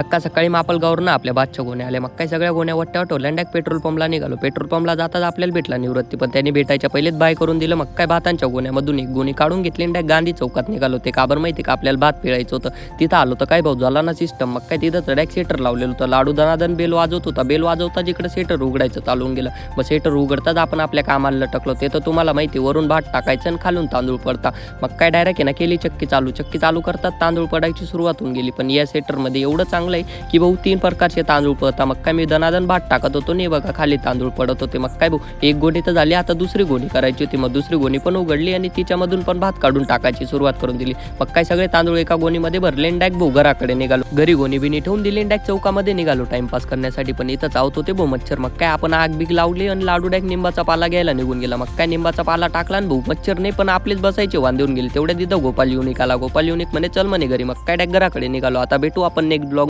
अक्का सकाळी मापलगाववरून आपल्या बादच्या गोण्या आल्या. मग काय सगळ्या गोण्या वट्ट्यावर ठेवल्या आणि पेट्रोल पंपला निघालो. पेट्रोल पंपला जाताच आपल्याला भेटला निवृत्ती, पण त्यांनी भेटायच्या पहिलेच बाय करून दिलं. मग काय भातांच्या गोण्यामधून एक गोणी काढून घेतली आणि गांधी चौकात निघालो. ते का बरं माहिती का, आपल्याला भात पिळायचं होतं. तिथं आलो तर काय भाऊ झाला ना सिस्टम. मग काय तिथं चढ्याक सेटर लावलेलं होतं. लाडू दनादन बेल वाजवत होता. बेल वाजवता जिकडे सेटर उघडायचं चालून गेलं. मग सेटर उघडताच आपण आपल्या कामाला लटकलो. ते तर तुम्हाला माहिती, वरून भात टाकायचं आणि खालून तांदूळ पडता. मग काय डायरेक्ट आहे ना केली चक्की चालू करतात तांदूळ पडायची सुरुवात होऊन गेली. पण या सेटरमध्ये एवढं चांगलं आहे की भाऊ 3 प्रकारचे तांदूळ पडतात. मग काय मी दनादन भात टाकत होतो नाही बघा, खाली तांदूळ पडत होते. मग काय भाऊ एक गोणी तर झाली, आता दुसरी गोणी करायची होती. मग दुसरी गोणी पण उघडली आणि तिच्यामधून पण भात काढून टाकायची सुरुवात करून दिली. मग काय सगळे तांदूळ एका गोणीमध्ये भरले आणि डायरेक्ट भाऊ घराकडे निघालो. घरी गोणी बिनी ठेवून दिली, डायरेक्ट चौकामध्ये निघालो टाइमपास करण्यासाठी. पण इथं चावत होते भाऊ मच्छर. मग काय आपण आग बिग लावली आणि लाडू डायरेक्ट निंबाचा पाला घ्यायला निघून गेला. मग काय निंबाचा पाला टाकला आणि भाऊ मच्छर नाही पण आपलेच बसायचे वांदेऊन गेले. तेवढ्या तिथं गोपाल युनिक आला. गोपाल युनिक म्हणे चल म्हणे घरी. मग काय डायरेक्ट घराकडे निघालो. आता भेटू आपण नेक्स्ट ब्लॉग.